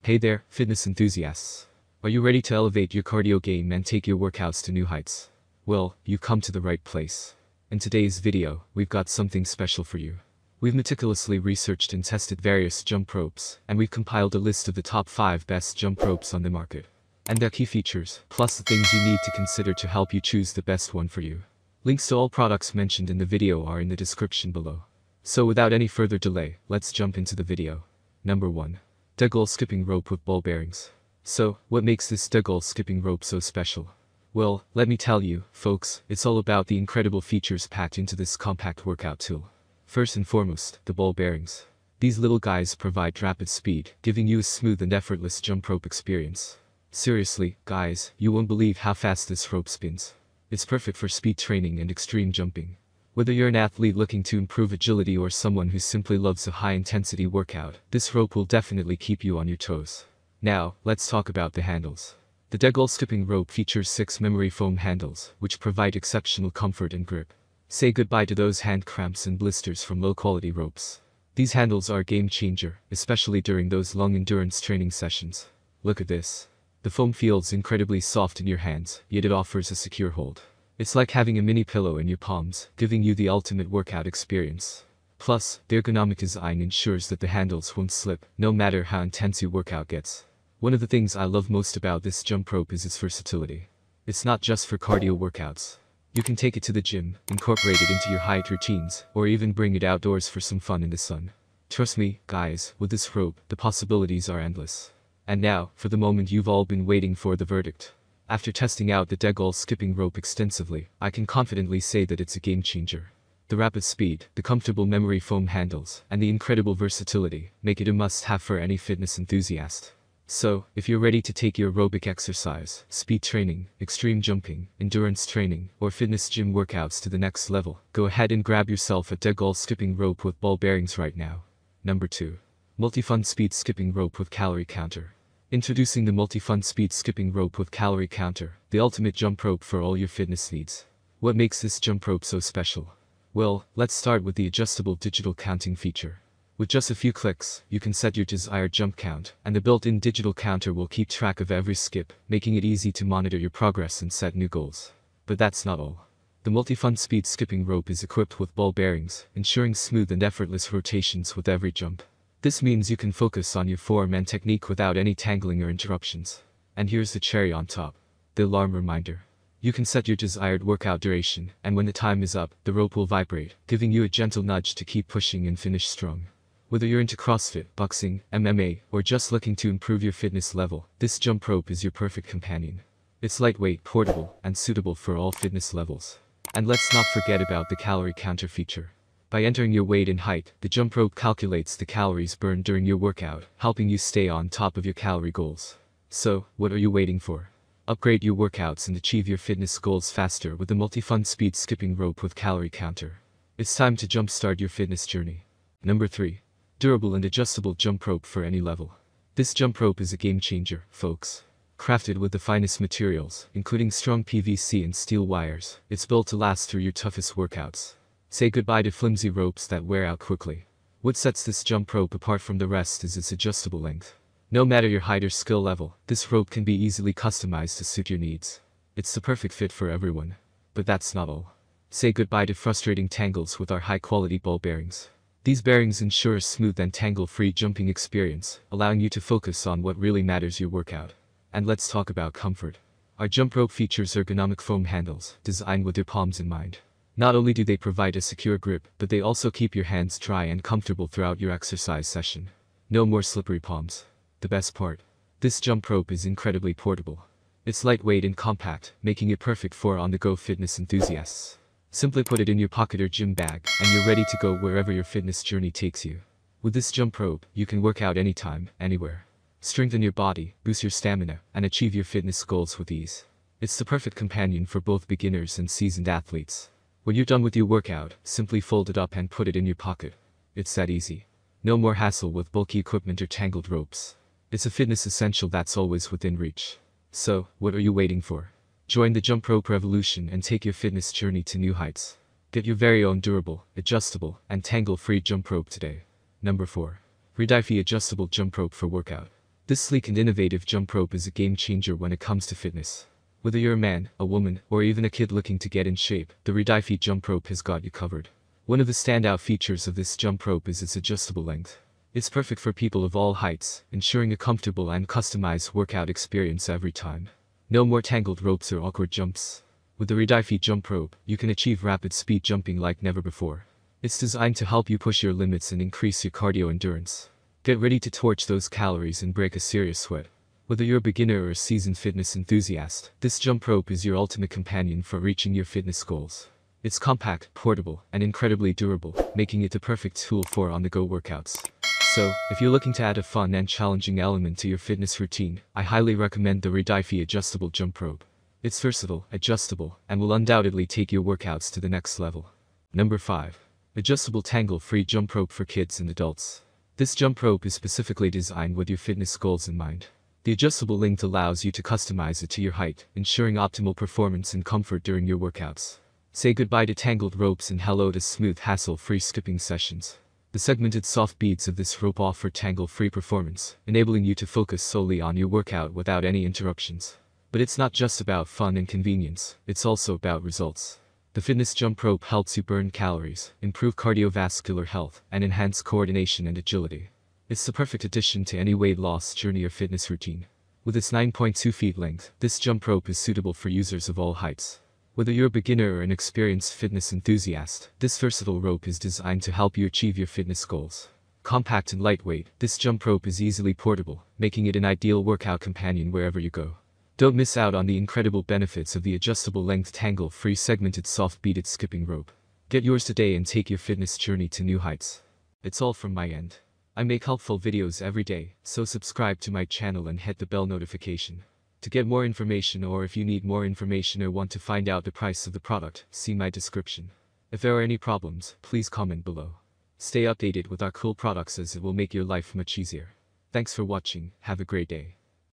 Hey there, fitness enthusiasts. Are you ready to elevate your cardio game and take your workouts to new heights? Well, you've come to the right place. In today's video, we've got something special for you. We've meticulously researched and tested various jump ropes, and we've compiled a list of the top 5 best jump ropes on the market. And their key features, plus the things you need to consider to help you choose the best one for you. Links to all products mentioned in the video are in the description below. So without any further delay, let's jump into the video. Number 1. Tangle skipping rope with ball bearings. So, what makes this Tangle skipping rope so special? Well, let me tell you, folks, it's all about the incredible features packed into this compact workout tool. First and foremost, the ball bearings. These little guys provide rapid speed, giving you a smooth and effortless jump rope experience. Seriously, guys, you won't believe how fast this rope spins. It's perfect for speed training and extreme jumping. Whether you're an athlete looking to improve agility or someone who simply loves a high-intensity workout, this rope will definitely keep you on your toes. Now, let's talk about the handles. The Tangle skipping rope features 6 memory foam handles, which provide exceptional comfort and grip. Say goodbye to those hand cramps and blisters from low-quality ropes. These handles are a game-changer, especially during those long endurance training sessions. Look at this. The foam feels incredibly soft in your hands, yet it offers a secure hold. It's like having a mini pillow in your palms, giving you the ultimate workout experience. Plus, the ergonomic design ensures that the handles won't slip, no matter how intense your workout gets. One of the things I love most about this jump rope is its versatility. It's not just for cardio workouts. You can take it to the gym, incorporate it into your HIIT routines, or even bring it outdoors for some fun in the sun. Trust me, guys, with this rope, the possibilities are endless. And now, for the moment you've all been waiting for, the verdict. After testing out the Tangle skipping rope extensively, I can confidently say that it's a game changer. The rapid speed, the comfortable memory foam handles, and the incredible versatility make it a must-have for any fitness enthusiast. So, if you're ready to take your aerobic exercise, speed training, extreme jumping, endurance training, or fitness gym workouts to the next level, go ahead and grab yourself a Tangle skipping rope with ball bearings right now. Number 2. Multi-Fun Speed Skipping Rope with Calorie Counter. Introducing the Multi-Fun Speed Skipping Rope with Calorie Counter, the ultimate jump rope for all your fitness needs. What makes this jump rope so special? Well, let's start with the adjustable digital counting feature. With just a few clicks, you can set your desired jump count, and the built-in digital counter will keep track of every skip, making it easy to monitor your progress and set new goals. But that's not all. The Multi-Fun Speed Skipping Rope is equipped with ball bearings, ensuring smooth and effortless rotations with every jump. This means you can focus on your form and technique without any tangling or interruptions. And here's the cherry on top. The alarm reminder. You can set your desired workout duration, and when the time is up, the rope will vibrate, giving you a gentle nudge to keep pushing and finish strong. Whether you're into CrossFit, boxing, MMA, or just looking to improve your fitness level, this jump rope is your perfect companion. It's lightweight, portable, and suitable for all fitness levels. And let's not forget about the calorie counter feature. By entering your weight and height, the jump rope calculates the calories burned during your workout, helping you stay on top of your calorie goals. So, what are you waiting for? Upgrade your workouts and achieve your fitness goals faster with the Multi-Fun Speed Skipping Rope with Calorie Counter. It's time to jumpstart your fitness journey. Number 3. Durable and adjustable jump rope for any level. This jump rope is a game changer, folks. Crafted with the finest materials, including strong PVC and steel wires, it's built to last through your toughest workouts. Say goodbye to flimsy ropes that wear out quickly. What sets this jump rope apart from the rest is its adjustable length. No matter your height or skill level, this rope can be easily customized to suit your needs. It's the perfect fit for everyone. But that's not all. Say goodbye to frustrating tangles with our high-quality ball bearings. These bearings ensure a smooth and tangle-free jumping experience, allowing you to focus on what really matters your workout. And let's talk about comfort. Our jump rope features ergonomic foam handles, designed with your palms in mind. Not only do they provide a secure grip, but they also keep your hands dry and comfortable throughout your exercise session. No more slippery palms. The best part. This jump rope is incredibly portable. It's lightweight and compact, making it perfect for on-the-go fitness enthusiasts. Simply put it in your pocket or gym bag, and you're ready to go wherever your fitness journey takes you. With this jump rope, you can work out anytime, anywhere. Strengthen your body, boost your stamina, and achieve your fitness goals with ease. It's the perfect companion for both beginners and seasoned athletes. When you're done with your workout, simply fold it up and put it in your pocket. It's that easy. No more hassle with bulky equipment or tangled ropes. It's a fitness essential that's always within reach. So, what are you waiting for? Join the jump rope revolution and take your fitness journey to new heights. Get your very own durable, adjustable, and tangle-free jump rope today. Number 4. Untitled Adjustable Jump Rope for Workout. This sleek and innovative jump rope is a game changer when it comes to fitness. Whether you're a man, a woman, or even a kid looking to get in shape, the Untitled jump rope has got you covered. One of the standout features of this jump rope is its adjustable length. It's perfect for people of all heights, ensuring a comfortable and customized workout experience every time. No more tangled ropes or awkward jumps. With the Untitled jump rope, you can achieve rapid speed jumping like never before. It's designed to help you push your limits and increase your cardio endurance. Get ready to torch those calories and break a serious sweat. Whether you're a beginner or a seasoned fitness enthusiast, this jump rope is your ultimate companion for reaching your fitness goals. It's compact, portable, and incredibly durable, making it the perfect tool for on-the-go workouts. So, if you're looking to add a fun and challenging element to your fitness routine, I highly recommend the Untitled adjustable jump rope. It's versatile, adjustable, and will undoubtedly take your workouts to the next level. Number 5. Adjustable Tangle-Free jump rope for kids and adults. This jump rope is specifically designed with your fitness goals in mind. The adjustable length allows you to customize it to your height, ensuring optimal performance and comfort during your workouts. Say goodbye to tangled ropes and hello to smooth, hassle-free skipping sessions. The segmented soft beads of this rope offer tangle-free performance, enabling you to focus solely on your workout without any interruptions. But it's not just about fun and convenience, it's also about results. The fitness jump rope helps you burn calories, improve cardiovascular health, and enhance coordination and agility. It's the perfect addition to any weight loss journey or fitness routine. With its 9.2 feet length, this jump rope is suitable for users of all heights. Whether you're a beginner or an experienced fitness enthusiast, this versatile rope is designed to help you achieve your fitness goals. Compact and lightweight, this jump rope is easily portable, making it an ideal workout companion wherever you go. Don't miss out on the incredible benefits of the adjustable length tangle-free segmented soft beaded skipping rope. Get yours today and take your fitness journey to new heights. It's all from my end. I make helpful videos every day, so subscribe to my channel and hit the bell notification. To get more information, or if you need more information or want to find out the price of the product, see my description. If there are any problems, please comment below. Stay updated with our cool products as it will make your life much easier. Thanks for watching, have a great day.